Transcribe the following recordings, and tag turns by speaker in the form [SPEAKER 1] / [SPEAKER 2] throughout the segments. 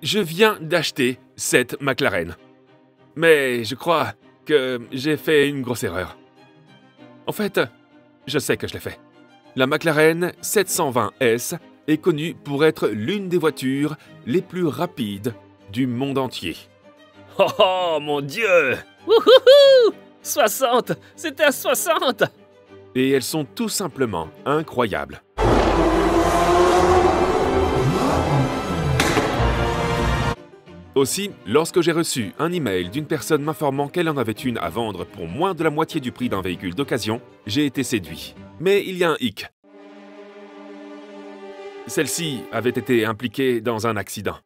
[SPEAKER 1] Je viens d'acheter cette McLaren. Mais je crois que j'ai fait une grosse erreur. En fait, je sais que je l'ai fait. La McLaren 720S est connue pour être l'une des voitures les plus rapides du monde entier.
[SPEAKER 2] Oh, oh mon Dieu! Wouhouhou! 60! C'était à 60!
[SPEAKER 1] Et elles sont tout simplement incroyables. Aussi, lorsque j'ai reçu un email d'une personne m'informant qu'elle en avait une à vendre pour moins de la moitié du prix d'un véhicule d'occasion, j'ai été séduit. Mais il y a un hic. Celle-ci avait été impliquée dans un accident.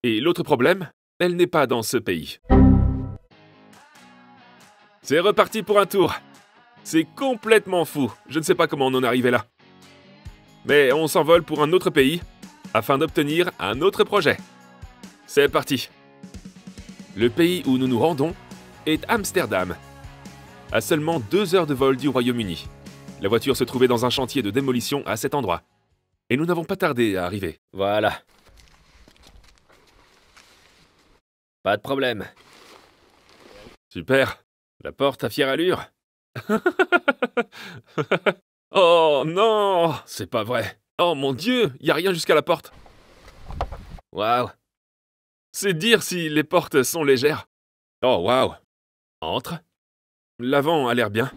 [SPEAKER 1] Et l'autre problème, elle n'est pas dans ce pays. C'est reparti pour un tour. C'est complètement fou. Je ne sais pas comment on en est arrivé là. Mais on s'envole pour un autre pays afin d'obtenir un autre projet. C'est parti. Le pays où nous nous rendons est Amsterdam, à seulement 2 heures de vol du Royaume-Uni. La voiture se trouvait dans un chantier de démolition à cet endroit. Et nous n'avons pas tardé à arriver.
[SPEAKER 2] Voilà. Pas de problème.
[SPEAKER 1] Super. La porte à fière allure. Oh non, c'est pas vrai. Oh mon Dieu, y a rien jusqu'à la porte. Waouh. C'est dire si les portes sont légères. Oh waouh. Entre. L'avant a l'air bien.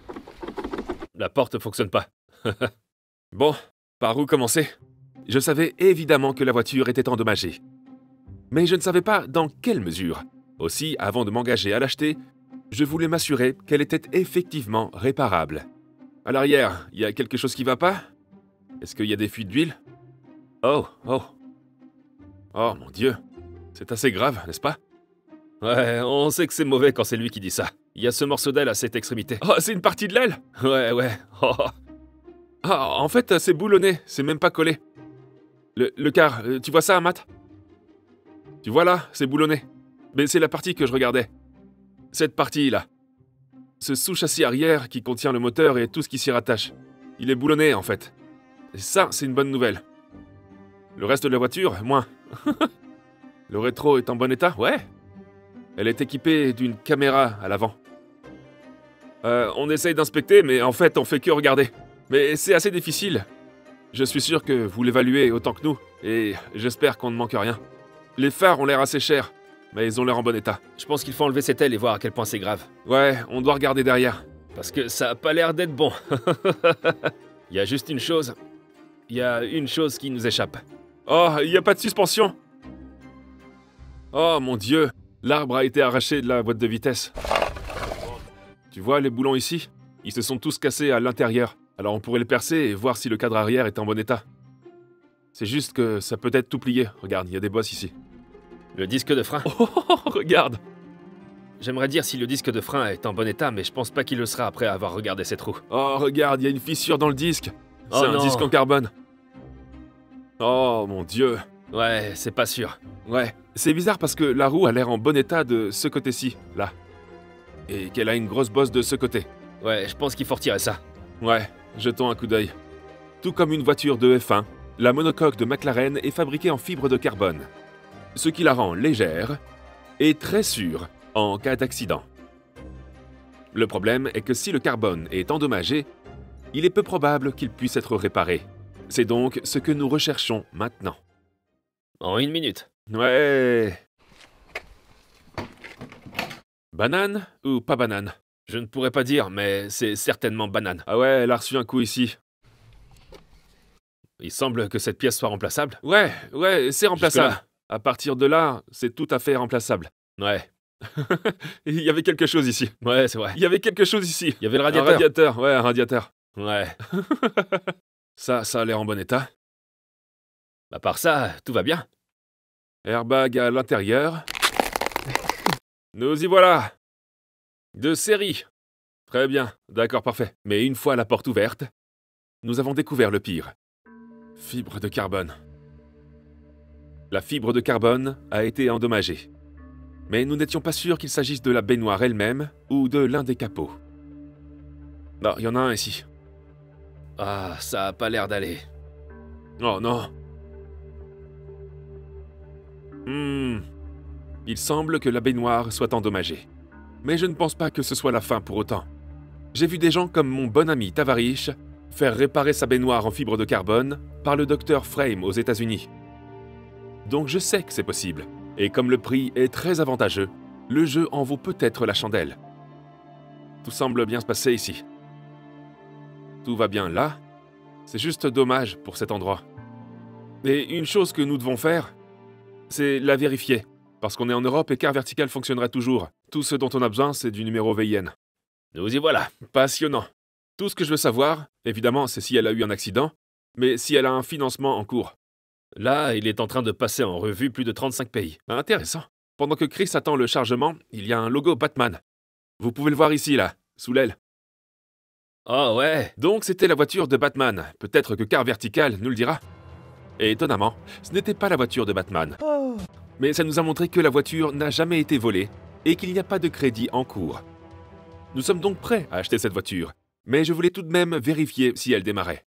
[SPEAKER 1] La porte fonctionne pas. Bon, par où commencer? Je savais évidemment que la voiture était endommagée. Mais je ne savais pas dans quelle mesure. Aussi, avant de m'engager à l'acheter, je voulais m'assurer qu'elle était effectivement réparable. À l'arrière, il y a quelque chose qui va pas? Est-ce qu'il y a des fuites d'huile? Oh, oh. Oh mon Dieu. C'est assez grave, n'est-ce pas? Ouais, on sait que c'est mauvais quand c'est lui qui dit ça. Il y a ce morceau d'aile à cette extrémité. Oh, c'est une partie de l'aile? Ouais, ouais. Oh. Ah, en fait, c'est boulonné, c'est même pas collé. Le quart, tu vois ça, Matt? Tu vois là, c'est boulonné. Mais c'est la partie que je regardais. Cette partie-là. Ce sous-châssis arrière qui contient le moteur et tout ce qui s'y rattache. Il est boulonné, en fait. Et ça, c'est une bonne nouvelle. Le reste de la voiture, moins. Le rétro est en bon état? Ouais. Elle est équipée d'une caméra à l'avant. On essaye d'inspecter, mais en fait, on fait que regarder. Mais c'est assez difficile. Je suis sûr que vous l'évaluez autant que nous, et j'espère qu'on ne manque rien. Les phares ont l'air assez chers, mais ils ont l'air en bon état.
[SPEAKER 2] Je pense qu'il faut enlever cette aile et voir à quel point c'est grave.
[SPEAKER 1] Ouais, on doit regarder derrière.
[SPEAKER 2] Parce que ça a pas l'air d'être bon. Il y a juste une chose. Il y a une chose qui nous échappe.
[SPEAKER 1] Oh, il n'y a pas de suspension. Oh mon Dieu, l'arbre a été arraché de la boîte de vitesse. Tu vois les boulons ici? Ils se sont tous cassés à l'intérieur. Alors on pourrait les percer et voir si le cadre arrière est en bon état. C'est juste que ça peut être tout plié. Regarde, il y a des bosses ici.
[SPEAKER 2] Le disque de frein.
[SPEAKER 1] Oh, regarde.
[SPEAKER 2] J'aimerais dire si le disque de frein est en bon état, mais je pense pas qu'il le sera après avoir regardé ces trous.
[SPEAKER 1] Oh, regarde, il y a une fissure dans le disque.
[SPEAKER 2] Oh
[SPEAKER 1] C'est un
[SPEAKER 2] non.
[SPEAKER 1] disque en carbone. Oh mon Dieu.
[SPEAKER 2] Ouais, c'est pas sûr.
[SPEAKER 1] Ouais, c'est bizarre parce que la roue a l'air en bon état de ce côté-ci, là. Et qu'elle a une grosse bosse de ce côté.
[SPEAKER 2] Ouais, je pense qu'il faut retirer ça.
[SPEAKER 1] Ouais, jetons un coup d'œil. Tout comme une voiture de F1, la monocoque de McLaren est fabriquée en fibre de carbone, ce qui la rend légère et très sûre en cas d'accident. Le problème est que si le carbone est endommagé, il est peu probable qu'il puisse être réparé. C'est donc ce que nous recherchons maintenant.
[SPEAKER 2] En 1 minute.
[SPEAKER 1] Ouais. Banane ou pas banane?
[SPEAKER 2] Je ne pourrais pas dire, mais c'est certainement banane.
[SPEAKER 1] Ah ouais, elle a reçu un coup ici.
[SPEAKER 2] Il semble que cette pièce soit remplaçable.
[SPEAKER 1] Ouais, c'est remplaçable.
[SPEAKER 2] Jusque-là.
[SPEAKER 1] À partir de là, c'est tout à fait remplaçable.
[SPEAKER 2] Ouais.
[SPEAKER 1] Il y avait quelque chose ici.
[SPEAKER 2] Ouais, c'est vrai.
[SPEAKER 1] Il y avait quelque chose ici.
[SPEAKER 2] Il y avait le
[SPEAKER 1] Un
[SPEAKER 2] radiateur.
[SPEAKER 1] radiateur, ouais, un radiateur.
[SPEAKER 2] Ouais.
[SPEAKER 1] Ça a l'air en bon état.
[SPEAKER 2] À part ça, tout va bien.
[SPEAKER 1] Airbag à l'intérieur. Nous y voilà. De série. Très bien, d'accord, parfait. Mais une fois la porte ouverte, nous avons découvert le pire. Fibre de carbone. La fibre de carbone a été endommagée. Mais nous n'étions pas sûrs qu'il s'agisse de la baignoire elle-même ou de l'un des capots. Non, il y en a un ici.
[SPEAKER 2] Ah, ça a pas l'air d'aller.
[SPEAKER 1] Oh non. Il semble que la baignoire soit endommagée. Mais je ne pense pas que ce soit la fin pour autant. J'ai vu des gens comme mon bon ami Tavarish faire réparer sa baignoire en fibre de carbone par le docteur Frame aux États-Unis. Donc je sais que c'est possible. Et comme le prix est très avantageux, le jeu en vaut peut-être la chandelle. Tout semble bien se passer ici. Tout va bien là. C'est juste dommage pour cet endroit. Et une chose que nous devons faire, c'est la vérifier. Parce qu'on est en Europe et Car Vertical fonctionnera toujours. Tout ce dont on a besoin, c'est du numéro VIN. Nous y voilà. Passionnant. Tout ce que je veux savoir, évidemment, c'est si elle a eu un accident, mais si elle a un financement en cours. Là, il est en train de passer en revue plus de 35 pays. Intéressant. Pendant que Chris attend le chargement, il y a un logo Batman. Vous pouvez le voir ici, là, sous l'aile. Oh ouais. Donc c'était la voiture de Batman. Peut-être que Car Vertical nous le dira. Et étonnamment, ce n'était pas la voiture de Batman. Mais ça nous a montré que la voiture n'a jamais été volée et qu'il n'y a pas de crédit en cours. Nous sommes donc prêts à acheter cette voiture, mais je voulais tout de même vérifier si elle démarrait.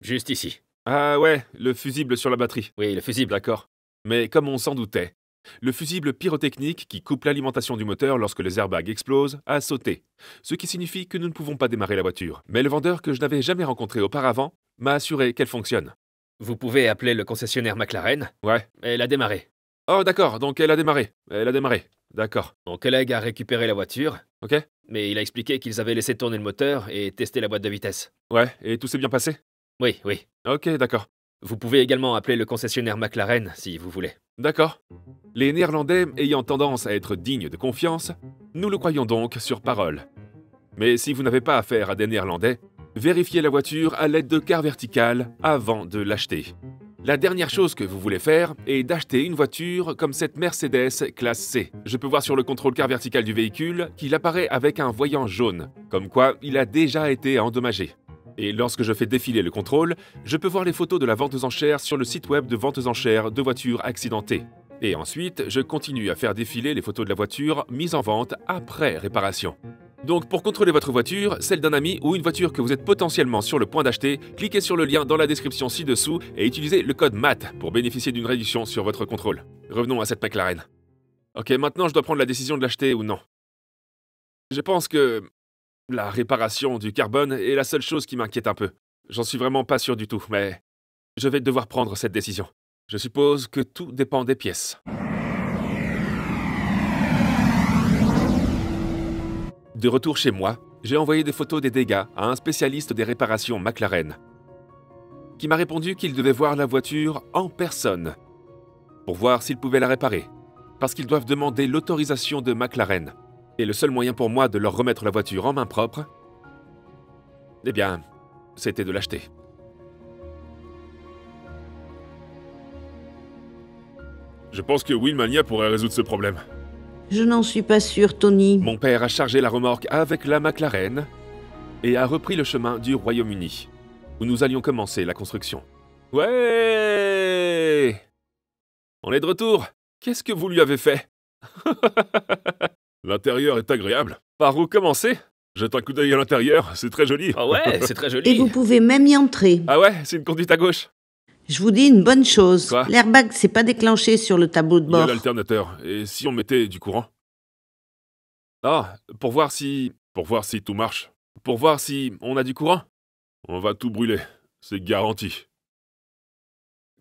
[SPEAKER 2] Juste ici.
[SPEAKER 1] Ah ouais, le fusible sur la batterie.
[SPEAKER 2] Oui, le fusible.
[SPEAKER 1] D'accord. Mais comme on s'en doutait, le fusible pyrotechnique qui coupe l'alimentation du moteur lorsque les airbags explosent a sauté, ce qui signifie que nous ne pouvons pas démarrer la voiture. Mais le vendeur que je n'avais jamais rencontré auparavant m'a assuré qu'elle fonctionne.
[SPEAKER 2] Vous pouvez appeler le concessionnaire McLaren.
[SPEAKER 1] Ouais.
[SPEAKER 2] Elle a démarré.
[SPEAKER 1] Oh d'accord, donc elle a démarré. Elle a démarré. D'accord.
[SPEAKER 2] Mon collègue a récupéré la voiture,
[SPEAKER 1] Ok.
[SPEAKER 2] mais il a expliqué qu'ils avaient laissé tourner le moteur et testé la boîte de vitesse.
[SPEAKER 1] Ouais, et tout s'est bien passé?
[SPEAKER 2] Oui, oui.
[SPEAKER 1] Ok, d'accord.
[SPEAKER 2] Vous pouvez également appeler le concessionnaire McLaren si vous voulez.
[SPEAKER 1] D'accord. Les Néerlandais ayant tendance à être dignes de confiance, nous le croyons donc sur parole. Mais si vous n'avez pas affaire à des Néerlandais, vérifiez la voiture à l'aide de Car Vertical avant de l'acheter. La dernière chose que vous voulez faire est d'acheter une voiture comme cette Mercedes classe C. Je peux voir sur le contrôle Car Vertical du véhicule qu'il apparaît avec un voyant jaune, comme quoi il a déjà été endommagé. Et lorsque je fais défiler le contrôle, je peux voir les photos de la vente aux enchères sur le site web de vente aux enchères de voitures accidentées. Et ensuite, je continue à faire défiler les photos de la voiture mise en vente après réparation. Donc pour contrôler votre voiture, celle d'un ami ou une voiture que vous êtes potentiellement sur le point d'acheter, cliquez sur le lien dans la description ci-dessous et utilisez le code MAT pour bénéficier d'une réduction sur votre contrôle. Revenons à cette McLaren. Ok, maintenant je dois prendre la décision de l'acheter ou non. Je pense que la réparation du carbone est la seule chose qui m'inquiète un peu. J'en suis vraiment pas sûr du tout, mais je vais devoir prendre cette décision. Je suppose que tout dépend des pièces. De retour chez moi, j'ai envoyé des photos des dégâts à un spécialiste des réparations McLaren, qui m'a répondu qu'il devait voir la voiture en personne pour voir s'il pouvait la réparer, parce qu'ils doivent demander l'autorisation de McLaren. Et le seul moyen pour moi de leur remettre la voiture en main propre, eh bien, c'était de l'acheter. Je pense que Willmania pourrait résoudre ce problème.
[SPEAKER 3] Je n'en suis pas sûr, Tony.
[SPEAKER 1] Mon père a chargé la remorque avec la McLaren et a repris le chemin du Royaume-Uni, où nous allions commencer la construction. Ouais! On est de retour. Qu'est-ce que vous lui avez fait? L'intérieur est agréable. Par où commencer? Jette un coup d'œil à l'intérieur, c'est très joli.
[SPEAKER 2] Ah ouais, c'est très
[SPEAKER 3] Et
[SPEAKER 2] joli.
[SPEAKER 3] vous pouvez même y entrer.
[SPEAKER 1] Ah ouais, c'est une conduite à gauche.
[SPEAKER 3] Je vous dis une bonne chose.
[SPEAKER 1] Quoi?
[SPEAKER 3] L'airbag s'est pas déclenché sur le tableau de
[SPEAKER 1] Il y a
[SPEAKER 3] bord.
[SPEAKER 1] l'alternateur. Et si on mettait du courant? Ah, pour voir si tout marche. Pour voir si on a du courant? On va tout brûler. C'est garanti.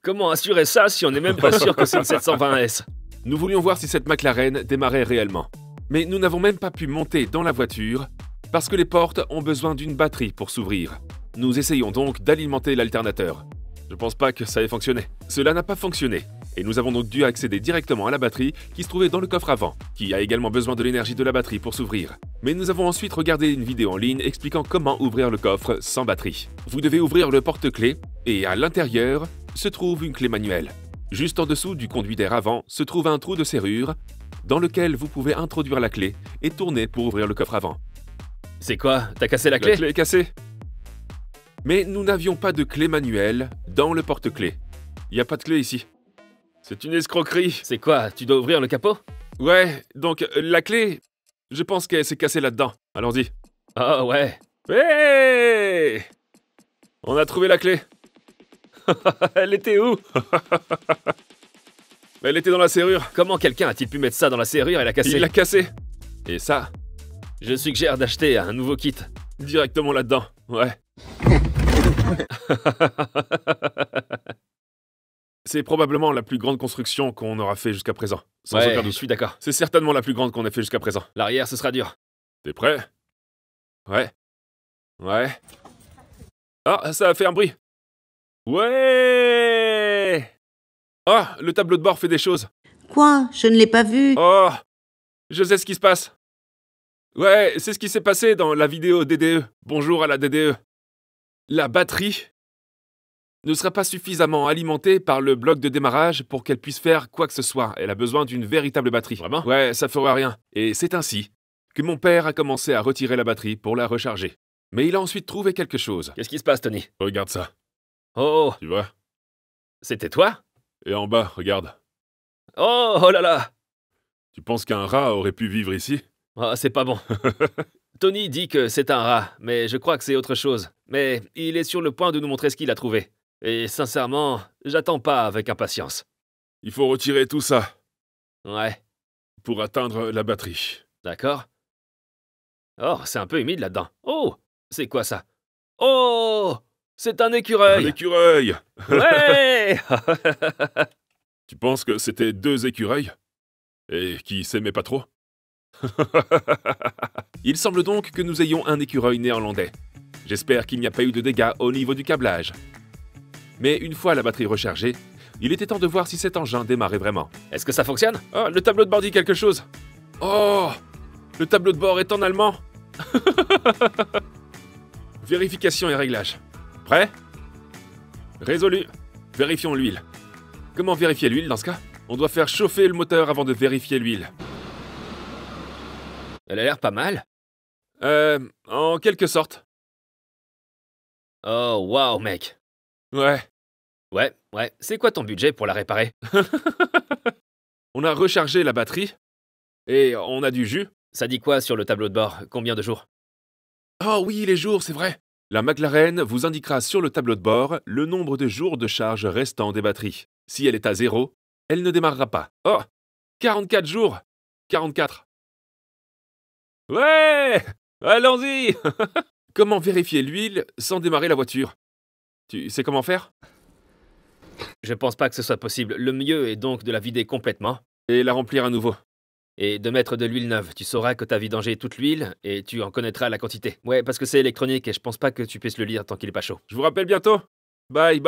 [SPEAKER 2] Comment assurer ça si on n'est même pas sûr que c'est une 720S?
[SPEAKER 1] Nous voulions voir si cette McLaren démarrait réellement. Mais nous n'avons même pas pu monter dans la voiture parce que les portes ont besoin d'une batterie pour s'ouvrir. Nous essayons donc d'alimenter l'alternateur. Je pense pas que ça ait fonctionné. Cela n'a pas fonctionné. Et nous avons donc dû accéder directement à la batterie qui se trouvait dans le coffre avant, qui a également besoin de l'énergie de la batterie pour s'ouvrir. Mais nous avons ensuite regardé une vidéo en ligne expliquant comment ouvrir le coffre sans batterie. Vous devez ouvrir le porte-clés et à l'intérieur se trouve une clé manuelle. Juste en dessous du conduit d'air avant se trouve un trou de serrure dans lequel vous pouvez introduire la clé et tourner pour ouvrir le coffre avant.
[SPEAKER 2] C'est quoi? T'as cassé la clé?
[SPEAKER 1] La clé est cassée. Mais nous n'avions pas de clé manuelle dans le porte-clés. Il n'y a pas de clé ici. C'est une escroquerie.
[SPEAKER 2] C'est quoi? Tu dois ouvrir le capot?
[SPEAKER 1] Ouais, donc la clé, je pense qu'elle s'est cassée là-dedans. Allons-y.
[SPEAKER 2] Ah ouais.
[SPEAKER 1] Hey! On a trouvé la clé. Elle était où? Elle était dans la serrure.
[SPEAKER 2] Comment quelqu'un a-t-il pu mettre ça dans la serrure et la casser?
[SPEAKER 1] Il l'a cassée. Et ça,
[SPEAKER 2] Je suggère d'acheter un nouveau kit.
[SPEAKER 1] directement là-dedans. Ouais. C'est probablement la plus grande construction qu'on aura fait jusqu'à présent. Sans
[SPEAKER 2] Ouais,
[SPEAKER 1] aucun
[SPEAKER 2] je
[SPEAKER 1] doute.
[SPEAKER 2] suis d'accord.
[SPEAKER 1] C'est certainement la plus grande qu'on ait fait jusqu'à présent.
[SPEAKER 2] L'arrière, ce sera dur.
[SPEAKER 1] T'es prêt? Ouais. Ouais. Ah, ça a fait un bruit. Ouais! Ah, le tableau de bord fait des choses.
[SPEAKER 3] Quoi? Je ne l'ai pas vu.
[SPEAKER 1] Oh, je sais ce qui se passe. Ouais, c'est ce qui s'est passé dans la vidéo DDE. Bonjour à la DDE. La batterie ne sera pas suffisamment alimentée par le bloc de démarrage pour qu'elle puisse faire quoi que ce soit. Elle a besoin d'une véritable batterie.
[SPEAKER 2] Vraiment?
[SPEAKER 1] Ouais, ça fera rien. Et c'est ainsi que mon père a commencé à retirer la batterie pour la recharger. Mais il a ensuite trouvé quelque chose.
[SPEAKER 2] Qu'est-ce qui se passe, Tony?
[SPEAKER 1] Regarde ça,
[SPEAKER 2] Oh,
[SPEAKER 1] tu vois?
[SPEAKER 2] c'était toi?
[SPEAKER 1] Et en bas, regarde.
[SPEAKER 2] Oh, oh là là!
[SPEAKER 1] Tu penses qu'un rat aurait pu vivre ici?
[SPEAKER 2] Oh, c'est pas bon. Tony dit que c'est un rat, mais je crois que c'est autre chose. Mais il est sur le point de nous montrer ce qu'il a trouvé. Et sincèrement, j'attends pas avec impatience.
[SPEAKER 1] Il faut retirer tout ça
[SPEAKER 2] Ouais,
[SPEAKER 1] pour atteindre la batterie.
[SPEAKER 2] d'accord. Oh, c'est un peu humide là-dedans. Oh, c'est quoi ça? Oh, c'est un
[SPEAKER 1] Un
[SPEAKER 2] écureuil!
[SPEAKER 1] écureuil!
[SPEAKER 2] Ouais!
[SPEAKER 1] Tu penses que c'était 2 écureuils? Et qui s'aimaient pas trop? Il semble donc que nous ayons un écureuil néerlandais. J'espère qu'il n'y a pas eu de dégâts au niveau du câblage. Mais une fois la batterie rechargée, il était temps de voir si cet engin démarrait vraiment.
[SPEAKER 2] Est-ce que ça fonctionne?
[SPEAKER 1] Ah, le tableau de bord dit quelque chose. Oh! Le tableau de bord est en allemand. Vérification et réglage. Prêt? Résolu. Vérifions l'huile. Comment vérifier l'huile dans ce cas? On doit faire chauffer le moteur avant de vérifier l'huile.
[SPEAKER 2] Elle a l'air pas mal.
[SPEAKER 1] En quelque sorte.
[SPEAKER 2] Oh, waouh, mec.
[SPEAKER 1] Ouais.
[SPEAKER 2] Ouais. C'est quoi ton budget pour la réparer?
[SPEAKER 1] On a rechargé la batterie et on a du jus.
[SPEAKER 2] Ça dit quoi sur le tableau de bord? Combien de jours?
[SPEAKER 1] Oh oui, les jours, c'est vrai. La McLaren vous indiquera sur le tableau de bord le nombre de jours de charge restant des batteries. Si elle est à 0, elle ne démarrera pas. Oh! 44 jours! 44. Ouais! Allons-y! Comment vérifier l'huile sans démarrer la voiture? Tu sais comment faire?
[SPEAKER 2] Je pense pas que ce soit possible. Le mieux est donc de la vider complètement
[SPEAKER 1] Et la remplir à nouveau.
[SPEAKER 2] et de mettre de l'huile neuve. Tu sauras que t'as vidangé toute l'huile et tu en connaîtras la quantité. Ouais, parce que c'est électronique et je pense pas que tu puisses le lire tant qu'il est pas chaud.
[SPEAKER 1] Je vous rappelle bientôt. Bye.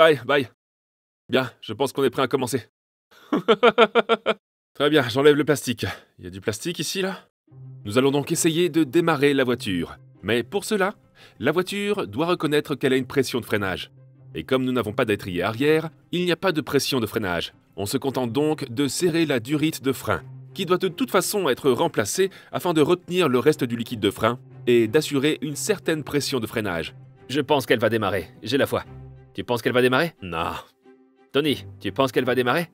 [SPEAKER 1] Bien, je pense qu'on est prêt à commencer. Très bien, j'enlève le plastique. Il y a du plastique ici, là? Nous allons donc essayer de démarrer la voiture. Mais pour cela, la voiture doit reconnaître qu'elle a une pression de freinage. Et comme nous n'avons pas d'étrier arrière, il n'y a pas de pression de freinage. On se contente donc de serrer la durite de frein, qui doit de toute façon être remplacée afin de retenir le reste du liquide de frein et d'assurer une certaine pression de freinage.
[SPEAKER 2] Je pense qu'elle va démarrer. J'ai la foi. Tu penses qu'elle va démarrer? Non. Tony, tu penses qu'elle va démarrer?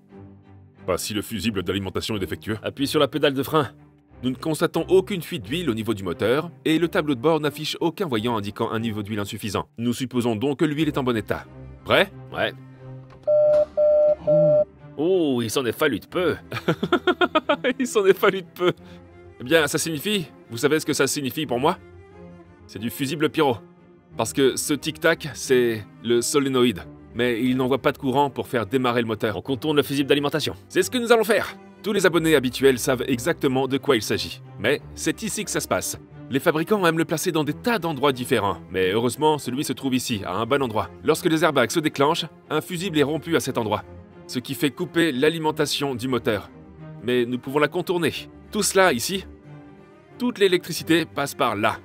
[SPEAKER 1] Pas si le fusible d'alimentation est défectueux.
[SPEAKER 2] Appuie sur la pédale de frein.
[SPEAKER 1] Nous ne constatons aucune fuite d'huile au niveau du moteur et le tableau de bord n'affiche aucun voyant indiquant un niveau d'huile insuffisant. Nous supposons donc que l'huile est en bon état. Prêt?
[SPEAKER 2] Ouais. Oh, il s'en est fallu de peu.
[SPEAKER 1] Il s'en est fallu de peu. Eh bien, ça signifie... Vous savez ce que ça signifie pour moi? C'est du fusible pyro. Parce que ce tic-tac, c'est le solénoïde. Mais il n'envoie pas de courant pour faire démarrer le moteur.
[SPEAKER 2] On contourne le fusible d'alimentation.
[SPEAKER 1] C'est ce que nous allons faire. Tous les abonnés habituels savent exactement de quoi il s'agit. Mais c'est ici que ça se passe. Les fabricants aiment le placer dans des tas d'endroits différents. Mais heureusement, celui se trouve ici, à un bon endroit. Lorsque les airbags se déclenchent, un fusible est rompu à cet endroit. Ce qui fait couper l'alimentation du moteur. Mais nous pouvons la contourner. Tout cela ici, toute l'électricité passe par là.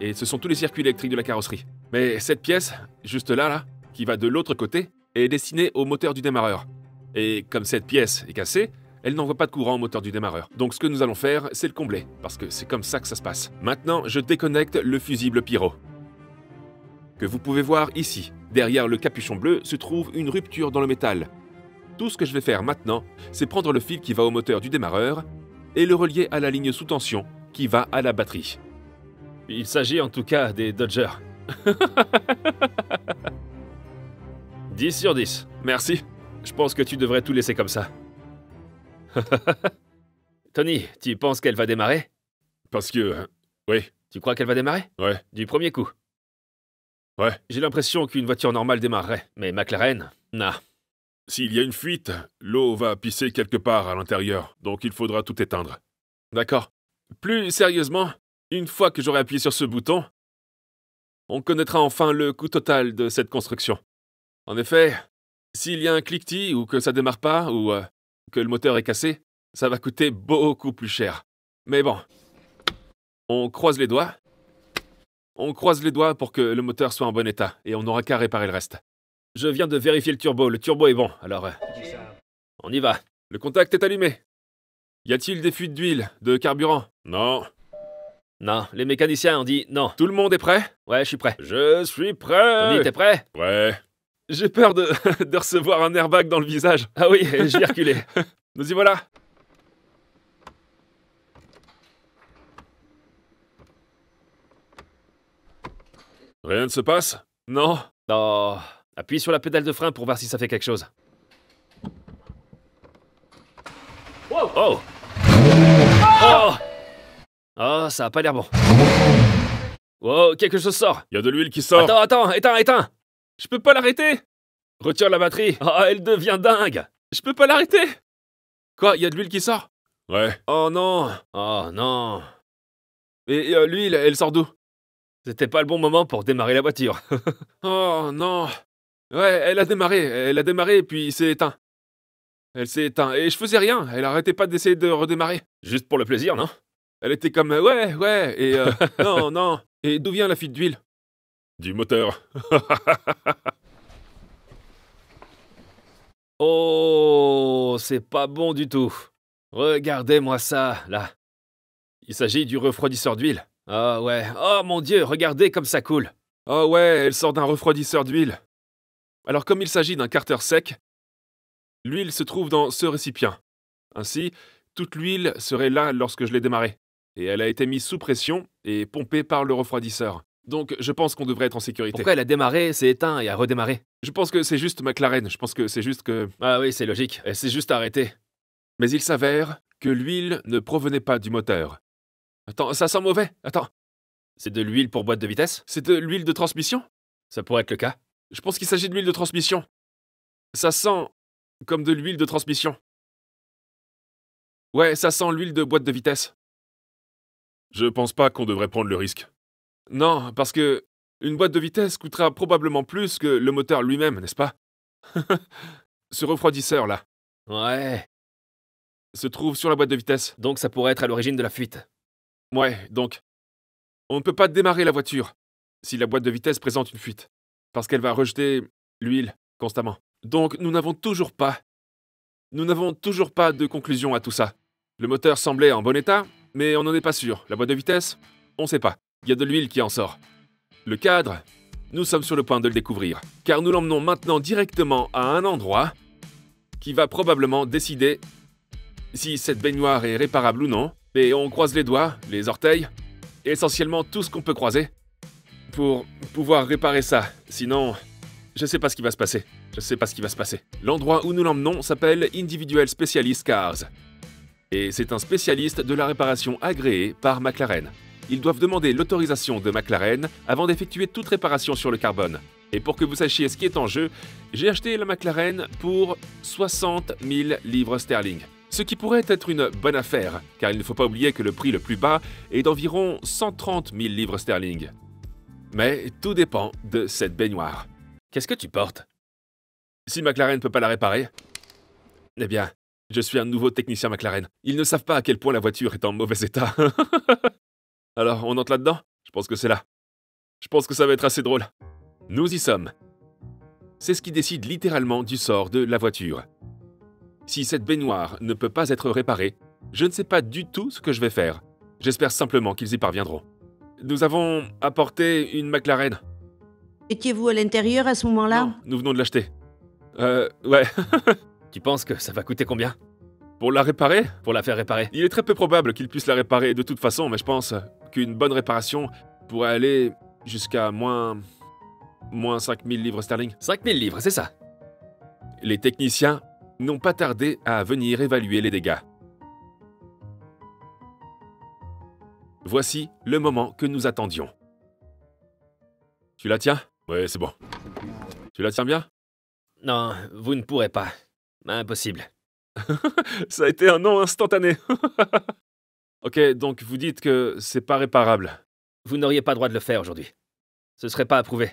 [SPEAKER 1] Et ce sont tous les circuits électriques de la carrosserie. Mais cette pièce, juste là, qui va de l'autre côté, est destinée au moteur du démarreur. Et comme cette pièce est cassée, elle n'envoie pas de courant au moteur du démarreur. Donc ce que nous allons faire, c'est le combler, parce que c'est comme ça que ça se passe. Maintenant, je déconnecte le fusible pyro. Que vous pouvez voir ici. Derrière le capuchon bleu se trouve une rupture dans le métal. Tout ce que je vais faire maintenant, c'est prendre le fil qui va au moteur du démarreur et le relier à la ligne sous tension qui va à la batterie.
[SPEAKER 2] Il s'agit en tout cas des Dodgers. 10 sur 10.
[SPEAKER 1] Merci.
[SPEAKER 2] Je pense que tu devrais tout laisser comme ça. Tony, tu penses qu'elle va démarrer?
[SPEAKER 1] Parce que... oui,
[SPEAKER 2] Tu crois qu'elle va démarrer?
[SPEAKER 1] ouais,
[SPEAKER 2] Du premier coup.
[SPEAKER 1] ouais.
[SPEAKER 2] J'ai l'impression qu'une voiture normale démarrerait, mais McLaren, non.
[SPEAKER 1] S'il y a une fuite, l'eau va pisser quelque part à l'intérieur, donc il faudra tout éteindre. D'accord. Plus sérieusement, une fois que j'aurai appuyé sur ce bouton, on connaîtra enfin le coût total de cette construction. En effet, s'il y a un cliquetis ou que ça démarre pas ou que le moteur est cassé, ça va coûter beaucoup plus cher. Mais bon, on croise les doigts. On croise les doigts pour que le moteur soit en bon état et on n'aura qu'à réparer le reste.
[SPEAKER 2] Je viens de vérifier le turbo est bon, alors... on y va.
[SPEAKER 1] Le contact est allumé. Y a-t-il des fuites d'huile, de carburant? Non.
[SPEAKER 2] Non, les mécaniciens ont dit non.
[SPEAKER 1] Tout le monde est prêt?
[SPEAKER 2] Ouais, je suis prêt.
[SPEAKER 1] Je suis prêt.
[SPEAKER 2] Tony, t'es prêt?
[SPEAKER 1] Ouais. J'ai peur de, de recevoir un airbag dans le visage.
[SPEAKER 2] Ah oui, je vais reculer.
[SPEAKER 1] Nous y voilà. Rien ne se passe? Non.
[SPEAKER 2] Oh, appuie sur la pédale de frein pour voir si ça fait quelque chose.
[SPEAKER 1] Wow.
[SPEAKER 2] Oh! Oh! Oh, ça a pas l'air bon. Wow, quelque chose sort.
[SPEAKER 1] Y a de l'huile qui sort.
[SPEAKER 2] Attends, éteins!
[SPEAKER 1] Je peux pas l'arrêter.
[SPEAKER 2] Retire la batterie. Oh, elle devient dingue.
[SPEAKER 1] Je peux pas l'arrêter. Quoi, y a de l'huile qui sort? Ouais.
[SPEAKER 2] Oh non. Oh non.
[SPEAKER 1] Et l'huile, elle sort d'où?
[SPEAKER 2] C'était pas le bon moment pour démarrer la voiture.
[SPEAKER 1] Oh non. Ouais, elle a démarré puis s'est éteint. Elle s'est éteinte et je faisais rien, elle arrêtait pas d'essayer de redémarrer.
[SPEAKER 2] Juste pour le plaisir, non?
[SPEAKER 1] Elle était comme ouais, et non. Et d'où vient la fuite d'huile? Du moteur.
[SPEAKER 2] Oh, c'est pas bon du tout. Regardez-moi ça, là. Il s'agit du refroidisseur d'huile. Ah ouais. Oh mon Dieu, regardez comme ça coule.
[SPEAKER 1] Oh ouais, elle sort d'un refroidisseur d'huile. Alors comme il s'agit d'un carter sec, l'huile se trouve dans ce récipient. Ainsi, toute l'huile serait là lorsque je l'ai démarrée. Et elle a été mise sous pression et pompée par le refroidisseur. Donc je pense qu'on devrait être en sécurité.
[SPEAKER 2] Pourquoi elle a démarré, s'est éteint et a redémarré?
[SPEAKER 1] Je pense que c'est juste McLaren, je pense que c'est juste que...
[SPEAKER 2] Ah oui, c'est logique. Elle s'est juste arrêtée.
[SPEAKER 1] Mais il s'avère que l'huile ne provenait pas du moteur. Attends, ça sent mauvais. Attends,
[SPEAKER 2] C'est de l'huile pour boîte de vitesse?
[SPEAKER 1] c'est de l'huile de transmission?
[SPEAKER 2] Ça pourrait être le cas.
[SPEAKER 1] Je pense qu'il s'agit de l'huile de transmission. Ça sent comme de l'huile de transmission. Ouais, ça sent l'huile de boîte de vitesse. Je pense pas qu'on devrait prendre le risque. Non, parce que une boîte de vitesse coûtera probablement plus que le moteur lui-même, n'est-ce pas? Ce refroidisseur-là
[SPEAKER 2] Ouais.
[SPEAKER 1] se trouve sur la boîte de vitesse.
[SPEAKER 2] Donc ça pourrait être à l'origine de la fuite.
[SPEAKER 1] Ouais, donc, on ne peut pas démarrer la voiture si la boîte de vitesse présente une fuite, parce qu'elle va rejeter l'huile constamment. Donc, nous n'avons toujours pas de conclusion à tout ça. Le moteur semblait en bon état, mais on n'en est pas sûr. La boîte de vitesse, on sait pas. Il y a de l'huile qui en sort. Le cadre, nous sommes sur le point de le découvrir, car nous l'emmenons maintenant directement à un endroit qui va probablement décider si cette baignoire est réparable ou non, et on croise les doigts, les orteils, et essentiellement tout ce qu'on peut croiser, pour pouvoir réparer ça. Sinon, je sais pas ce qui va se passer. L'endroit où nous l'emmenons s'appelle Individual Specialist Cars. Et c'est un spécialiste de la réparation agréé par McLaren. Ils doivent demander l'autorisation de McLaren avant d'effectuer toute réparation sur le carbone. Et pour que vous sachiez ce qui est en jeu, j'ai acheté la McLaren pour 60 000 livres sterling. Ce qui pourrait être une bonne affaire, car il ne faut pas oublier que le prix le plus bas est d'environ 130 000 livres sterling. Mais tout dépend de cette baignoire.
[SPEAKER 2] Qu'est-ce que tu portes?
[SPEAKER 1] Si McLaren ne peut pas la réparer, eh bien, je suis un nouveau technicien McLaren. Ils ne savent pas à quel point la voiture est en mauvais état. Alors, on entre là-dedans? Je pense que c'est là. Je pense que ça va être assez drôle. Nous y sommes. C'est ce qui décide littéralement du sort de la voiture. Si cette baignoire ne peut pas être réparée, je ne sais pas du tout ce que je vais faire. J'espère simplement qu'ils y parviendront. Nous avons apporté une McLaren.
[SPEAKER 3] Étiez-vous à l'intérieur à ce moment-là?
[SPEAKER 1] Non, nous venons de l'acheter. Ouais.
[SPEAKER 2] Tu penses que ça va coûter combien?
[SPEAKER 1] Pour la réparer?
[SPEAKER 2] Pour la faire réparer?
[SPEAKER 1] Il est très peu probable qu'ils puissent la réparer de toute façon, mais je pense qu'une bonne réparation pourrait aller jusqu'à moins 5000 livres sterling.
[SPEAKER 2] 5000 livres, c'est ça.
[SPEAKER 1] Les techniciens n'ont pas tardé à venir évaluer les dégâts. Voici le moment que nous attendions. Tu la tiens? Ouais, c'est bon. Tu la tiens bien?
[SPEAKER 2] Non, vous ne pourrez pas. Impossible.
[SPEAKER 1] Ça a été un non instantané. Ok, donc vous dites que c'est pas réparable.
[SPEAKER 2] Vous n'auriez pas droit de le faire aujourd'hui. Ce serait pas approuvé.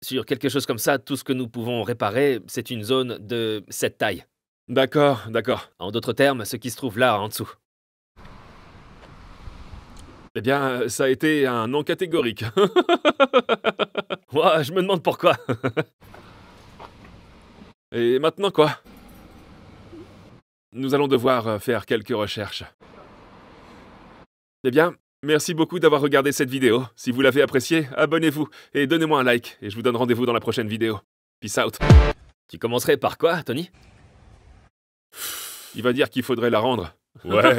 [SPEAKER 2] Sur quelque chose comme ça, tout ce que nous pouvons réparer, c'est une zone de cette taille.
[SPEAKER 1] D'accord, d'accord.
[SPEAKER 2] En d'autres termes, ce qui se trouve là, en dessous.
[SPEAKER 1] Eh bien, ça a été un non catégorique.
[SPEAKER 2] Ouah, je me demande pourquoi.
[SPEAKER 1] Et maintenant quoi? Nous allons devoir faire quelques recherches. Eh bien, merci beaucoup d'avoir regardé cette vidéo. Si vous l'avez appréciée, abonnez-vous et donnez-moi un like. Et je vous donne rendez-vous dans la prochaine vidéo. Peace out.
[SPEAKER 2] Tu commencerais par quoi, Tony?
[SPEAKER 1] Il va dire qu'il faudrait la rendre. Ouais.